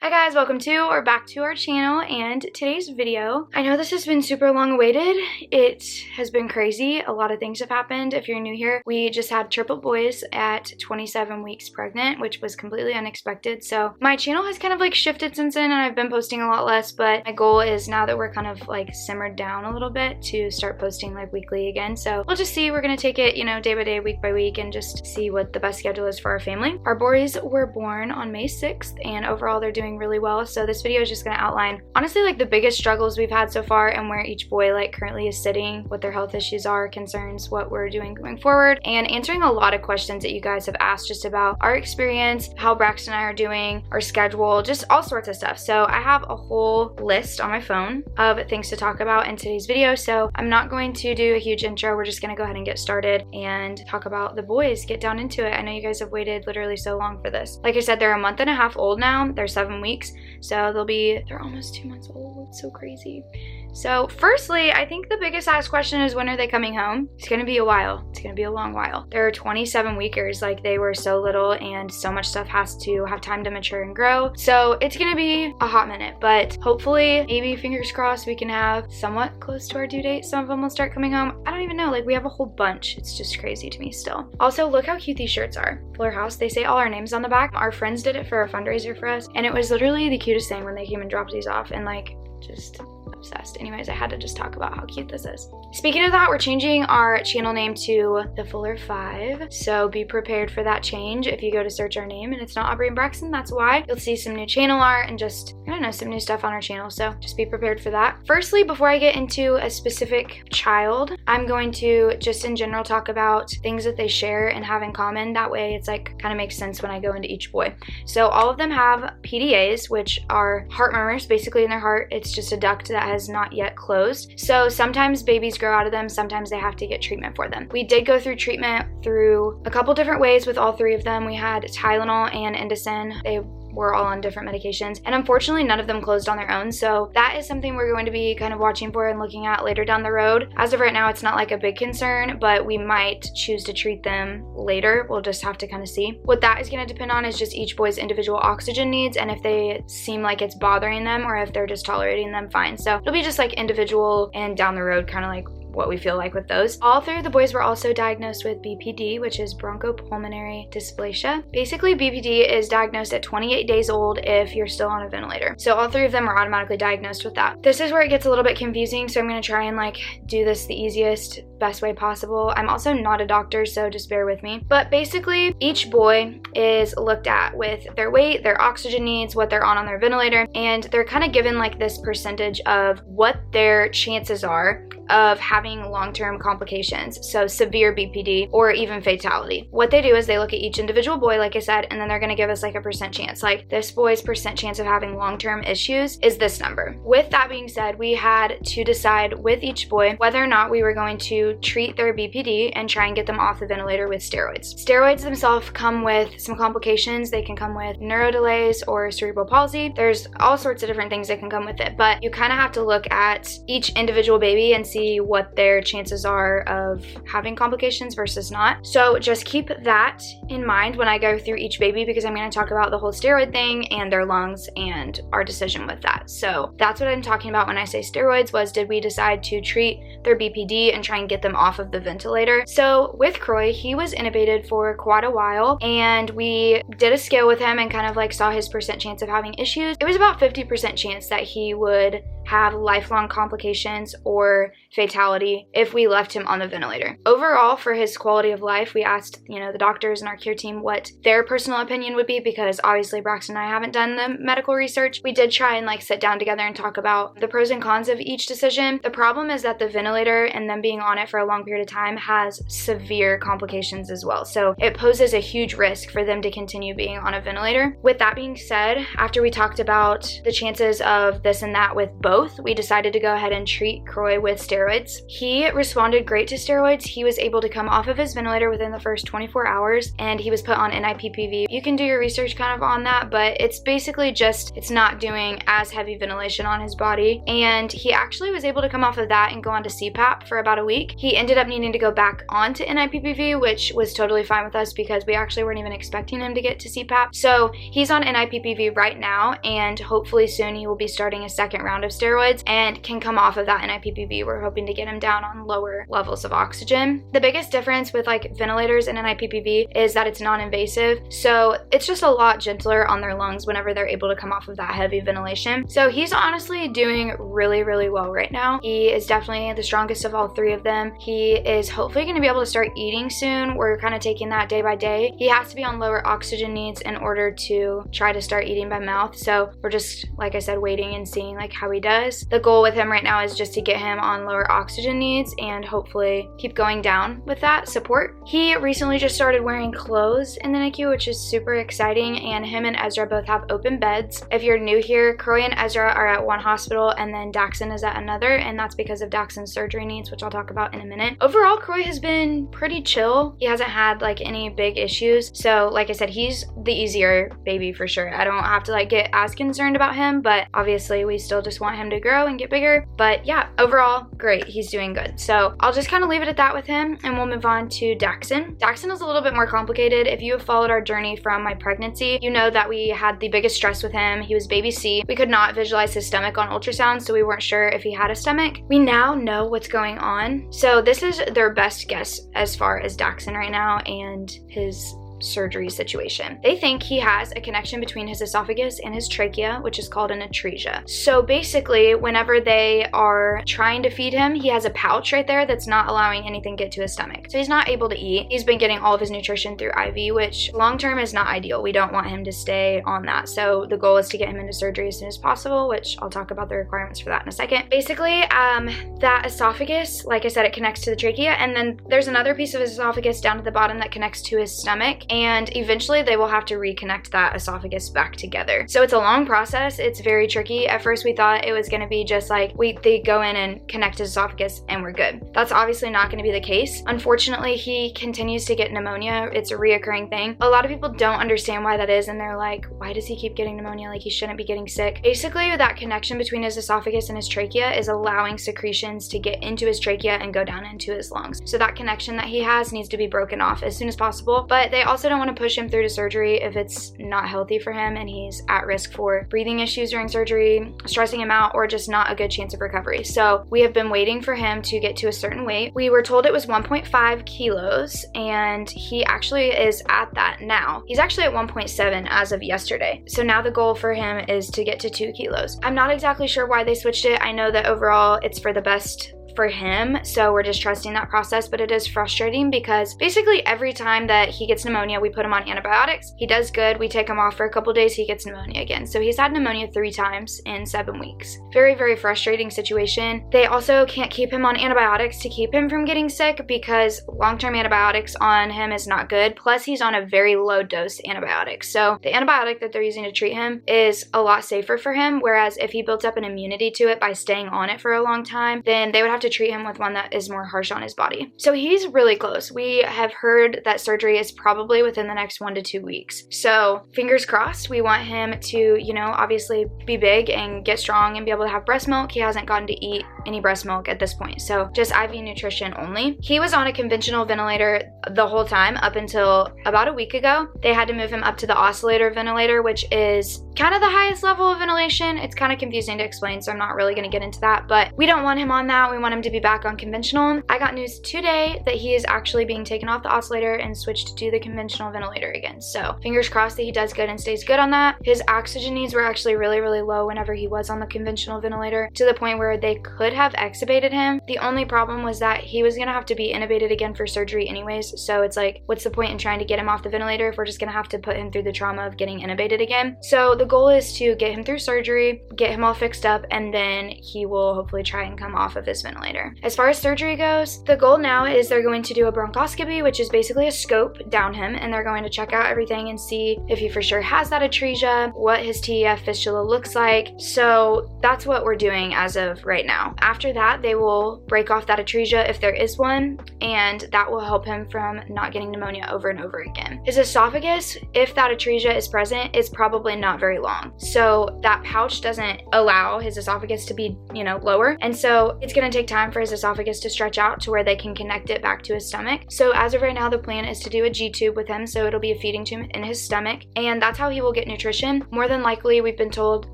Hi guys, welcome to or back to our channel and today's video. I know this has been super long awaited. It has been crazy. A lot of things have happened. If you're new here, we just had triplet boys at 27 weeks pregnant, which was completely unexpected. So my channel has kind of like shifted since then and I've been posting a lot less, but my goal is now that we're kind of like simmered down a little bit to start posting like weekly again. So we'll just see. We're gonna take it, day by day, week by week, and just see what the best schedule is for our family. Our boys were born on May 6th and overall they're doing really well. So this video is just going to outline honestly like the biggest struggles we've had so far and where each boy like currently is sitting, what their health issues are, concerns, what we're doing going forward, and answering a lot of questions that you guys have asked just about our experience, how Braxton and I are doing, our schedule, just all sorts of stuff. So I have a whole list on my phone of things to talk about in today's video. So I'm not going to do a huge intro. We're just going to go ahead and get started and talk about the boys, get down into it. I know you guys have waited literally so long for this. Like I said, they're a month and a half old now. They're 7 weeks. So they're almost 2 months old. It's so crazy. So firstly, I think the biggest asked question is when are they coming home? It's going to be a while. It's going to be a long while. They're 27 weekers. Like they were so little and so much stuff has to have time to mature and grow. So it's going to be a hot minute, but hopefully, maybe fingers crossed, we can have somewhat close to our due date. Some of them will start coming home. I don't even know. Like we have a whole bunch. It's just crazy to me still. Also, look how cute these shirts are. Fuller House, they say all our names on the back. Our friends did it for a fundraiser for us and it was literally the cutest thing when they came and dropped these off and like just obsessed. Anyways, I had to just talk about how cute this is. Speaking of that, we're changing our channel name to the Fuller 5. So be prepared for that change. If you go to search our name and it's not Aubrey and Braxton, that's why. You'll see some new channel art and just, I don't know, some new stuff on our channel. So just be prepared for that. Firstly, before I get into a specific child, I'm going to just in general talk about things that they share and have in common. That way it's like kind of makes sense when I go into each boy. So all of them have PDAs, which are heart murmurs basically in their heart. It's just a duct that has not yet closed. So sometimes babies grow out of them, sometimes they have to get treatment for them. We did go through treatment through a couple different ways with all three of them. We had Tylenol and Indocin. They were all on different medications and unfortunately none of them closed on their own. So that is something we're going to be kind of watching for and looking at later down the road. As of right now, it's not like a big concern, but we might choose to treat them later. We'll just have to kind of see. What that is going to depend on is just each boy's individual oxygen needs and if they seem like it's bothering them or if they're just tolerating them fine. So it'll be just like individual and down the road kind of like what we feel like with those. All three of the boys were also diagnosed with BPD, which is bronchopulmonary dysplasia. Basically, BPD is diagnosed at 28 days old if you're still on a ventilator. So all three of them are automatically diagnosed with that. This is where it gets a little bit confusing, so I'm going to try and like do this the easiest, best way possible. I'm also not a doctor, so just bear with me. But basically, each boy is looked at with their weight, their oxygen needs, what they're on their ventilator, and they're kind of given like this percentage of what their chances are of having long-term complications, so severe BPD or even fatality. What they do is they look at each individual boy, like I said, and then they're going to give us like a percent chance. Like this boy's percent chance of having long-term issues is this number. With that being said, we had to decide with each boy whether or not we were going to treat their BPD and try and get them off the ventilator with steroids. Steroids themselves come with some complications. They can come with neuro delays or cerebral palsy. There's all sorts of different things that can come with it, but you kind of have to look at each individual baby and see what their chances are of having complications versus not. So just keep that in mind when I go through each baby because I'm going to talk about the whole steroid thing and their lungs and our decision with that. So that's what I'm talking about when I say steroids was did we decide to treat their BPD and try and get them off of the ventilator. So with Kroy, he was intubated for quite a while and we did a scale with him and kind of like saw his percent chance of having issues. It was about 50% chance that he would have lifelong complications or fatality if we left him on the ventilator. Overall, for his quality of life, we asked, the doctors and our care team what their personal opinion would be because obviously Braxton and I haven't done the medical research. We did try and like sit down together and talk about the pros and cons of each decision. The problem is that the ventilator and them being on it for a long period of time has severe complications as well. So it poses a huge risk for them to continue being on a ventilator. With that being said, after we talked about the chances of this and that with both, we decided to go ahead and treat Kroy with steroids. He responded great to steroids. He was able to come off of his ventilator within the first 24 hours and he was put on NIPPV. You can do your research kind of on that, but it's basically just, it's not doing as heavy ventilation on his body. And he actually was able to come off of that and go on to CPAP for about a week. He ended up needing to go back onto NIPPV, which was totally fine with us because we actually weren't even expecting him to get to CPAP. So he's on NIPPV right now, and hopefully soon he will be starting a second round of steroids and can come off of that NIPPV. We're hoping to get him down on lower levels of oxygen. The biggest difference with like ventilators and NIPPV is that it's non-invasive, so it's just a lot gentler on their lungs whenever they're able to come off of that heavy ventilation. So he's honestly doing really, really well right now. He is definitely the strongest of all three of them. He is hopefully going to be able to start eating soon. We're kind of taking that day by day. He has to be on lower oxygen needs in order to try to start eating by mouth, so we're just, like I said, waiting and seeing like how he does. The goal with him right now is just to get him on lower oxygen needs and hopefully keep going down with that support. He recently just started wearing clothes in the NICU, which is super exciting, and him and Ezra both have open beds. If you're new here, Kroy and Ezra are at one hospital and then Daxon is at another, and that's because of Daxon's surgery needs, which I'll talk about in a minute. Overall, Kroy has been pretty chill. He hasn't had like any big issues. So like I said, he's the easier baby for sure. I don't have to like get as concerned about him, but obviously we still just want him to grow and get bigger. But yeah, overall, great. He's doing good. So I'll just kind of leave it at that with him, and we'll move on to Daxon. Daxon is a little bit more complicated. If you have followed our journey from my pregnancy, you know that we had the biggest stress with him. He was baby C. We could not visualize his stomach on ultrasound, so we weren't sure if he had a stomach. We now know what's going on. So this is their best guess as far as Daxon right now and his surgery situation. They think he has a connection between his esophagus and his trachea, which is called an atresia. So basically, whenever they are trying to feed him, he has a pouch right there that's not allowing anything to get to his stomach. So he's not able to eat. He's been getting all of his nutrition through IV, which long-term is not ideal. We don't want him to stay on that. So the goal is to get him into surgery as soon as possible, which I'll talk about the requirements for that in a second. Basically, that esophagus, like I said, it connects to the trachea, and then there's another piece of his esophagus down at the bottom that connects to his stomach, and eventually they will have to reconnect that esophagus back together. So it's a long process. It's very tricky. At first we thought it was going to be just like they go in and connect his esophagus and we're good. That's obviously not going to be the case. Unfortunately, he continues to get pneumonia. It's a reoccurring thing. A lot of people don't understand why that is, and they're like, why does he keep getting pneumonia? Like, he shouldn't be getting sick. Basically, that connection between his esophagus and his trachea is allowing secretions to get into his trachea and go down into his lungs. So that connection that he has needs to be broken off as soon as possible. But they also don't want to push him through to surgery if it's not healthy for him and he's at risk for breathing issues during surgery, stressing him out, or just not a good chance of recovery. So we have been waiting for him to get to a certain weight. We were told it was 1.5 kilos, and he actually is at that now. He's actually at 1.7 as of yesterday. So now the goal for him is to get to 2 kilos. I'm not exactly sure why they switched it. I know that overall it's for the best for him, so we're just trusting that process, but it is frustrating because basically every time that he gets pneumonia, we put him on antibiotics. He does good, we take him off for a couple days, he gets pneumonia again. So he's had pneumonia 3 times in 7 weeks. Very, very frustrating situation. They also can't keep him on antibiotics to keep him from getting sick because long-term antibiotics on him is not good. Plus, he's on a very low dose antibiotic. So the antibiotic that they're using to treat him is a lot safer for him, whereas if he built up an immunity to it by staying on it for a long time, then they would have to treat him with one that is more harsh on his body. So he's really close. We have heard that surgery is probably within the next 1 to 2 weeks. So fingers crossed. We want him to, you know, obviously be big and get strong and be able to have breast milk. He hasn't gotten to eat any breast milk at this point, so just IV nutrition only. He was on a conventional ventilator the whole time up until about a week ago. They had to move him up to the oscillator ventilator, which is kind of the highest level of ventilation. It's kind of confusing to explain, so I'm not really going to get into that, but we don't want him on that. We want him to be back on conventional. I got news today that he is actually being taken off the oscillator and switched to the conventional ventilator again. So fingers crossed that he does good and stays good on that. His oxygen needs were actually really, really low whenever he was on the conventional ventilator, to the point where they could have extubated him. The only problem was that he was gonna have to be intubated again for surgery anyways. So it's like, what's the point in trying to get him off the ventilator if we're just gonna have to put him through the trauma of getting intubated again? So the goal is to get him through surgery, get him all fixed up, and then he will hopefully try and come off of his ventilator. As far as surgery goes, the goal now is they're going to do a bronchoscopy, which is basically a scope down him, and they're going to check out everything and see if he for sure has that atresia, what his TEF fistula looks like. So that's what we're doing as of right now. after that, they will break off that atresia if there is one, and that will help him from not getting pneumonia over and over again. His esophagus, if that atresia is present, is probably not very long. So that pouch doesn't allow his esophagus to be, you know, lower. And so it's going to take time for his esophagus to stretch out to where they can connect it back to his stomach. So as of right now, the plan is to do a G-tube with him. So it'll be a feeding tube in his stomach. And that's how he will get nutrition. More than likely, we've been told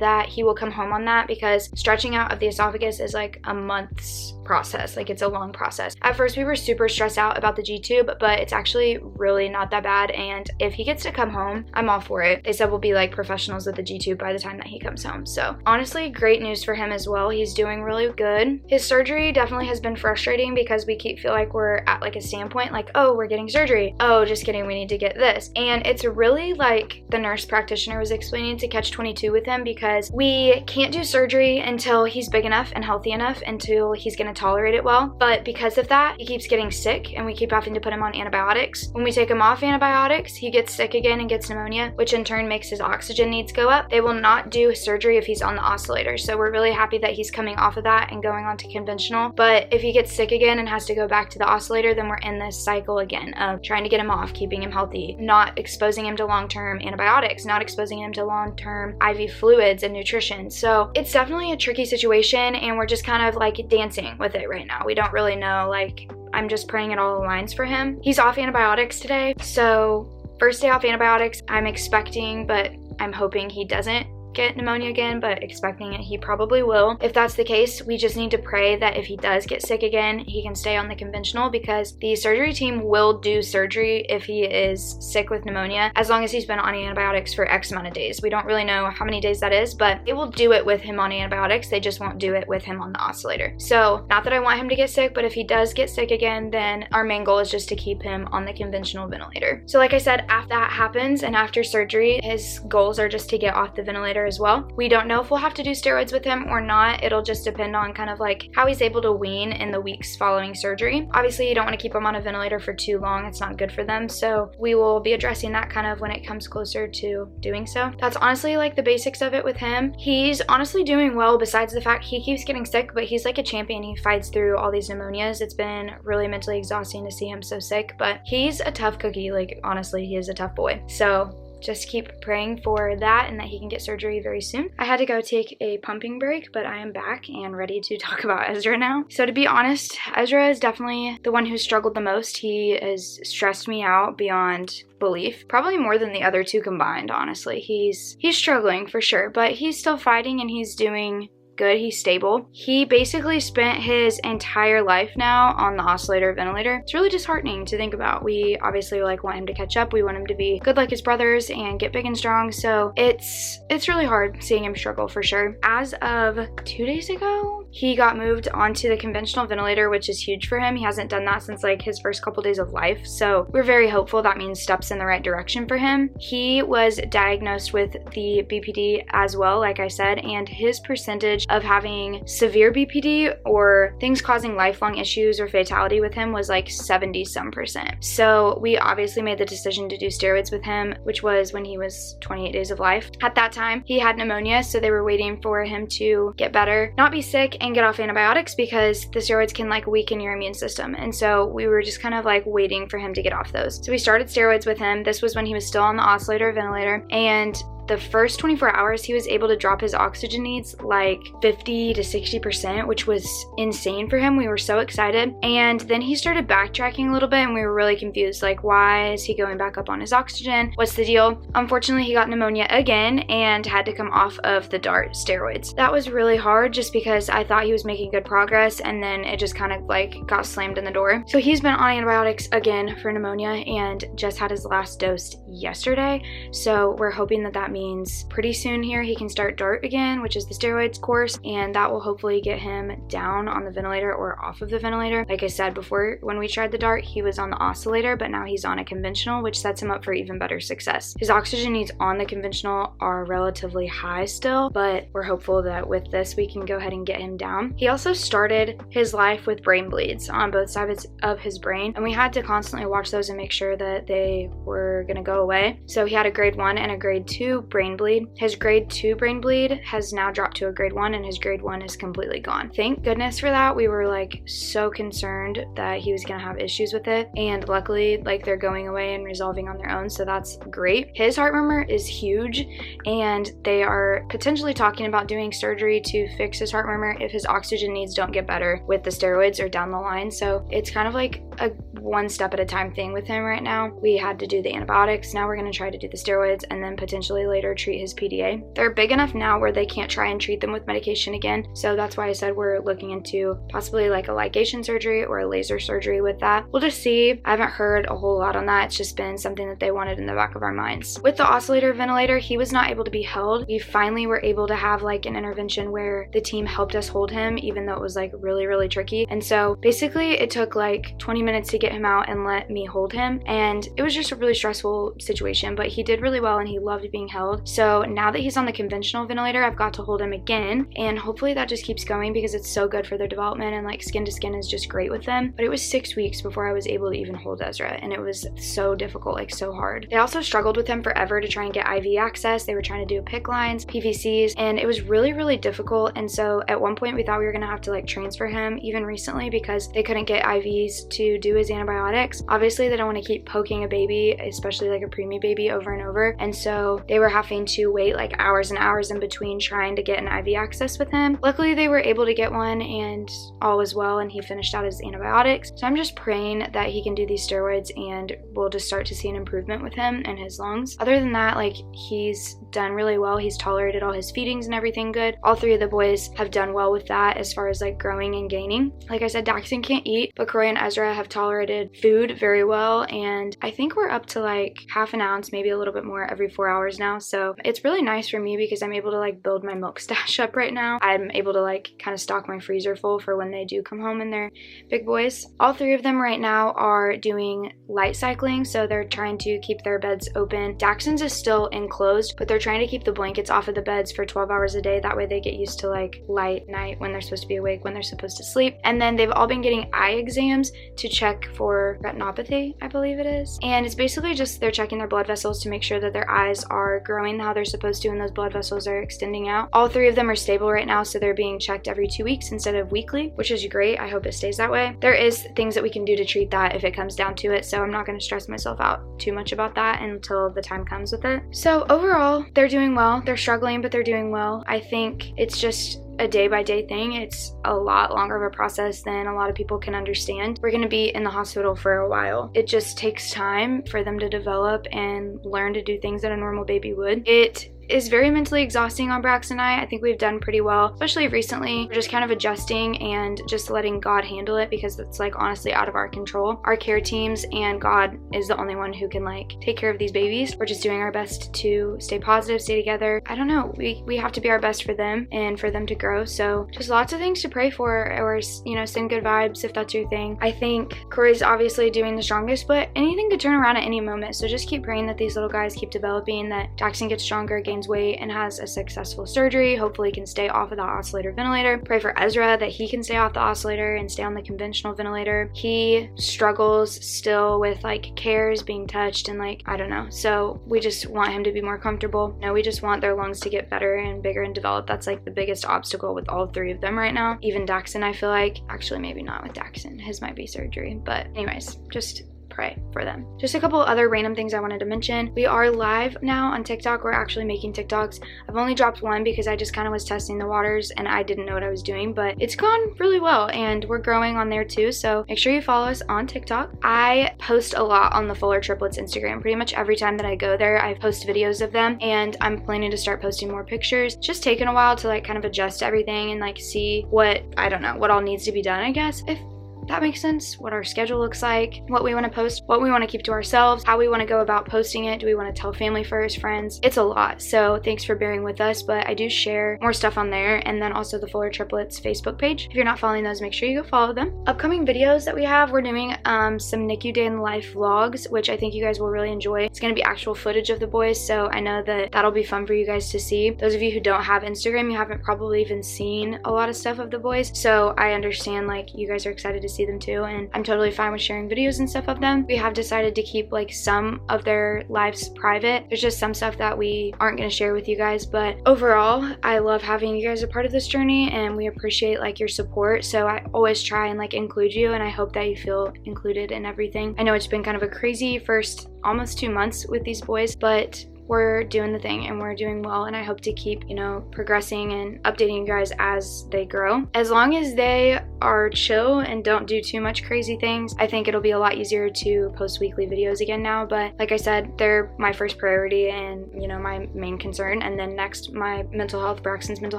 that he will come home on that because stretching out of the esophagus is like a month's process. Like, it's a long process. At first, we were super stressed out about the G-tube, but it's actually really not that bad. And if he gets to come home, I'm all for it. They said we'll be like professionals with the G-tube by the time that he comes home. So honestly, great news for him as well. He's doing really good. His surgery definitely has been frustrating because we feel like we're at like a standpoint, like, oh, we're getting surgery. Oh, just kidding, we need to get this. And it's really like the nurse practitioner was explaining to catch-22 with him, because we can't do surgery until he's big enough and healthy enough, until he's gonna tolerate it well. But because of that, he keeps getting sick and we keep having to put him on antibiotics. When we take him off antibiotics, he gets sick again and gets pneumonia, which in turn makes his oxygen needs go up. They will not do surgery if he's on the oscillator. So we're really happy that he's coming off of that and going on to conventional. But if he gets sick again and has to go back to the oscillator, then we're in this cycle again of trying to get him off, keeping him healthy, not exposing him to long-term antibiotics, not exposing him to long-term IV fluids and nutrition. So it's definitely a tricky situation, and we're just kind of like dancing with it right now. We don't really know, like, I'm just praying it all aligns for him. He's off antibiotics today, so first day off antibiotics. I'm expecting, but I'm hoping he doesn't get pneumonia again, but expecting it he probably will. If that's the case, we just need to pray that if he does get sick again, he can stay on the conventional, because the surgery team will do surgery if he is sick with pneumonia, as long as he's been on antibiotics for X amount of days. We don't really know how many days that is, but they will do it with him on antibiotics. They just won't do it with him on the oscillator. So not that I want him to get sick, but if he does get sick again, then our main goal is just to keep him on the conventional ventilator. So like I said, after that happens and after surgery, his goals are just to get off the ventilator as well. We don't know if we'll have to do steroids with him or not. It'll just depend on kind of like how he's able to wean in the weeks following surgery. Obviously, you don't want to keep him on a ventilator for too long. It's not good for them. So we will be addressing that kind of when it comes closer to doing so. That's honestly like the basics of it with him. He's honestly doing well, besides the fact he keeps getting sick, but he's like a champion. He fights through all these pneumonias. It's been really mentally exhausting to see him so sick, but he's a tough cookie. Like, honestly, he is a tough boy. So just keep praying for that and that he can get surgery very soon. I had to go take a pumping break, but I am back and ready to talk about Ezra now. So to be honest, Ezra is definitely the one who struggled the most. He has stressed me out beyond belief, probably more than the other two combined, honestly. He's struggling for sure, but he's still fighting and he's doing good. He's stable. He basically spent his entire life now on the oscillator ventilator. It's really disheartening to think about. We obviously like want him to catch up. We want him to be good like his brothers and get big and strong. So it's really hard seeing him struggle for sure. As of 2 days ago, he got moved onto the conventional ventilator, which is huge for him. He hasn't done that since like his first couple days of life. So we're very hopeful. That means steps in the right direction for him. He was diagnosed with the BPD as well, like I said, and his percentage of having severe BPD or things causing lifelong issues or fatality with him was like 70-some%. So we obviously made the decision to do steroids with him, which was when he was 28 days of life. At that time, he had pneumonia, so they were waiting for him to get better, not be sick, and get off antibiotics, because the steroids can like weaken your immune system. And so we were just kind of like waiting for him to get off those. So we started steroids with him. This was when he was still on the oscillator ventilator, and the first 24 hours, he was able to drop his oxygen needs like 50 to 60%, which was insane for him. We were so excited. And then he started backtracking a little bit and we were really confused. Like, why is he going back up on his oxygen? What's the deal? Unfortunately, he got pneumonia again and had to come off of the DART steroids. That was really hard just because I thought he was making good progress, and then it just kind of like got slammed in the door. So he's been on antibiotics again for pneumonia and just had his last dose yesterday. So we're hoping that means pretty soon here he can start DART again, which is the steroids course, and that will hopefully get him down on the ventilator or off of the ventilator. Like I said before, when we tried the DART, he was on the oscillator, but now he's on a conventional, which sets him up for even better success. His oxygen needs on the conventional are relatively high still, but we're hopeful that with this we can go ahead and get him down. He also started his life with brain bleeds on both sides of his brain, and we had to constantly watch those and make sure that they were going to go away. So he had a grade 1 and a grade 2 brain bleed. His grade 2 brain bleed has now dropped to a grade 1, and his grade 1 is completely gone. Thank goodness for that. We were like so concerned that he was gonna have issues with it, and luckily like they're going away and resolving on their own, so that's great. His heart murmur is huge, and they are potentially talking about doing surgery to fix his heart murmur if his oxygen needs don't get better with the steroids or down the line. So it's kind of like a one step at a time thing with him right now. We had to do the antibiotics, now we're going to try to do the steroids, and then potentially later treat his PDA. They're big enough now where they can't try and treat them with medication again, so that's why I said we're looking into possibly like a ligation surgery or a laser surgery with that. We'll just see. I haven't heard a whole lot on that. It's just been something that they wanted in the back of our minds. With the oscillator ventilator, he was not able to be held. We finally were able to have like an intervention where the team helped us hold him, even though it was like really tricky. And so basically it took like 20 minutes to get him out and let me hold him, and it was just a really stressful situation, but he did really well and he loved being held. So now that he's on the conventional ventilator, I've got to hold him again, and hopefully that just keeps going because it's so good for their development, and like skin to skin is just great with them. But it was 6 weeks before I was able to even hold Ezra, and it was so difficult, like so hard. They also struggled with him forever to try and get IV access. They were trying to do PICC lines, PVCs, and it was really difficult. And so at one point we thought we were gonna have to like transfer him even recently because they couldn't get IVs to do his antibiotics. Obviously they don't want to keep poking a baby, especially like a preemie baby, over and over, and so they were having to wait like hours and hours in between trying to get an IV access with him. Luckily they were able to get one and all was well, and he finished out his antibiotics. So I'm just praying that he can do these steroids and we'll just start to see an improvement with him and his lungs. Other than that, like he's done really well. He's tolerated all his feedings and everything good. All 3 of the boys have done well with that as far as like growing and gaining. Like I said, Daxon can't eat, but Kroy and Ezra have tolerated food very well, and I think we're up to like half an ounce, maybe a little bit more every 4 hours now. So it's really nice for me because I'm able to like build my milk stash up right now. I'm able to like kind of stock my freezer full for when they do come home and they're big boys. All 3 of them right now are doing light cycling, so they're trying to keep their beds open. Daxon's is still enclosed, but they're trying to keep the blankets off of the beds for 12 hours a day. That way they get used to like light night when they're supposed to be awake, when they're supposed to sleep. And then they've all been getting eye exams to check for retinopathy, I believe it is. And it's basically just they're checking their blood vessels to make sure that their eyes are growing how they're supposed to and those blood vessels are extending out. All 3 of them are stable right now, so they're being checked every 2 weeks instead of weekly, which is great. I hope it stays that way. There is things that we can do to treat that if it comes down to it, so I'm not going to stress myself out too much about that until the time comes with it. So overall, they're doing well. They're struggling, but they're doing well. I think it's just a day-by-day thing. It's a lot longer of a process than a lot of people can understand. We're going to be in the hospital for a while. It just takes time for them to develop and learn to do things that a normal baby would. It is very mentally exhausting on Brax and I think we've done pretty well, especially recently. We're just kind of adjusting and just letting God handle it because it's like honestly out of our control. Our care teams and God is the only one who can like take care of these babies. We're just doing our best to stay positive, stay together. I don't know, we have to be our best for them and for them to grow. So just lots of things to pray for, or you know, send good vibes if that's your thing. I think Kroy's obviously doing the strongest, but anything could turn around at any moment. So just keep praying that these little guys keep developing, that Daxon gets stronger, gains weight, and has a successful surgery. Hopefully he can stay off of the oscillator ventilator. Pray for Ezra that he can stay off the oscillator and stay on the conventional ventilator. He struggles still with like cares, being touched, and like I don't know. So we just want him to be more comfortable. No, we just want their lungs to get better and bigger and develop. That's like the biggest obstacle with all 3 of them right now. Even Daxon, I feel like. Actually, maybe not with Daxon. His might be surgery. But anyways, just pray for them. Just a couple other random things I wanted to mention. We are live now on TikTok. We're actually making TikToks. I've only dropped one because I just kind of was testing the waters and I didn't know what I was doing, but it's gone really well and we're growing on there too. So make sure you follow us on TikTok. I post a lot on the Fuller Triplets Instagram. Pretty much every time that I go there, I post videos of them, and I'm planning to start posting more pictures. It's just taken a while to like kind of adjust to everything and like see what, I don't know, what all needs to be done, I guess, if that makes sense. What our schedule looks like, what we want to post, what we want to keep to ourselves, how we want to go about posting it. Do we want to tell family first, friends? It's a lot. So thanks for bearing with us, but I do share more stuff on there, and then also the Fuller Triplets Facebook page. If you're not following those, make sure you go follow them. Upcoming videos that we have, we're doing some NICU day in the life vlogs, which I think you guys will really enjoy. It's going to be actual footage of the boys, so I know that that'll be fun for you guys to see. Those of you who don't have Instagram, you haven't probably even seen a lot of stuff of the boys, so I understand like you guys are excited to see them too, and I'm totally fine with sharing videos and stuff of them. We have decided to keep like some of their lives private. There's just some stuff that we aren't going to share with you guys, but overall I love having you guys a part of this journey, and we appreciate like your support. So I always try and like include you, and I hope that you feel included in everything. I know it's been kind of a crazy first almost 2 months with these boys, but we're doing the thing and we're doing well, and I hope to keep, you know, progressing and updating you guys as they grow. As long as they are chill and don't do too much crazy things, I think it'll be a lot easier to post weekly videos again now. But like I said, they're my first priority and, you know, my main concern, and then next my mental health, Braxton's mental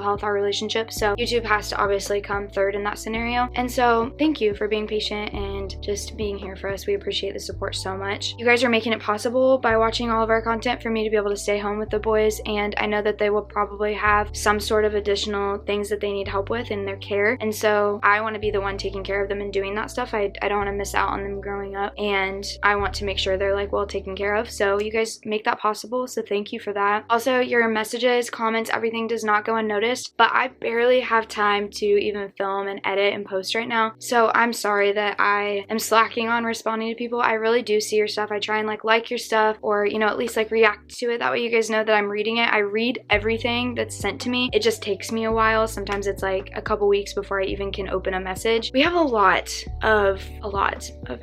health, our relationship. So YouTube has to obviously come third in that scenario. And so thank you for being patient and just being here for us. We appreciate the support so much. You guys are making it possible by watching all of our content for me to be able to stay home with the boys, and I know that they will probably have some sort of additional things that they need help with in their care, and so I want to be the one taking care of them and doing that stuff. I don't want to miss out on them growing up, and I want to make sure they're like well taken care of. So you guys make that possible, so thank you for that. Also, your messages, comments, everything does not go unnoticed, but I barely have time to even film and edit and post right now, so I'm sorry that I am slacking on responding to people. I really do see your stuff. I try and like your stuff, or you know, at least like react to it. That way you guys know that I'm reading it. I read everything that's sent to me. It just takes me a while. Sometimes it's like a couple weeks before I even can open a message. We have a lot of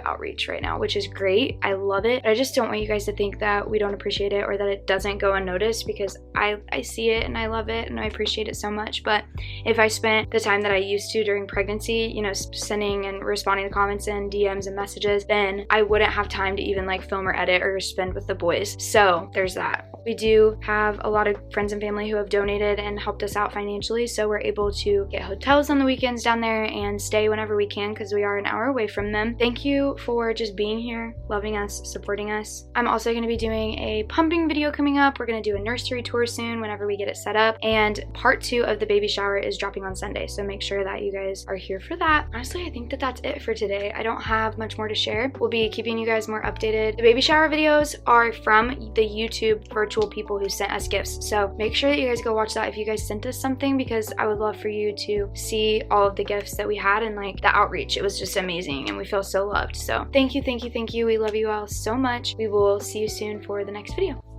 outreach right now, which is great. I love it. But I just don't want you guys to think that we don't appreciate it or that it doesn't go unnoticed, because I see it and I love it and I appreciate it so much. But if I spent the time that I used to during pregnancy, you know, sending and responding to comments and DMs and messages, then I wouldn't have time to even like film or edit or spend with the boys. So there's that. We do have a lot of friends and family who have donated and helped us out financially, so we're able to get hotels on the weekends down there and stay whenever we can, because we are an hour away from them. Thank you for just being here, loving us, supporting us. I'm also going to be doing a pumping video coming up. We're going to do a nursery tour soon whenever we get it set up, and part 2 of the baby shower is dropping on Sunday, so make sure that you guys are here for that. Honestly, I think that that's it for today. I don't have much more to share. We'll be keeping you guys more updated. The baby shower videos are from the YouTube virtual people who sent us gifts, so make sure that you guys go watch that if you guys sent us something, because I would love for you to see all of the gifts that we had and like the outreach. It was just amazing and we feel so loved. So thank you. We love you all so much. We will see you soon for the next video.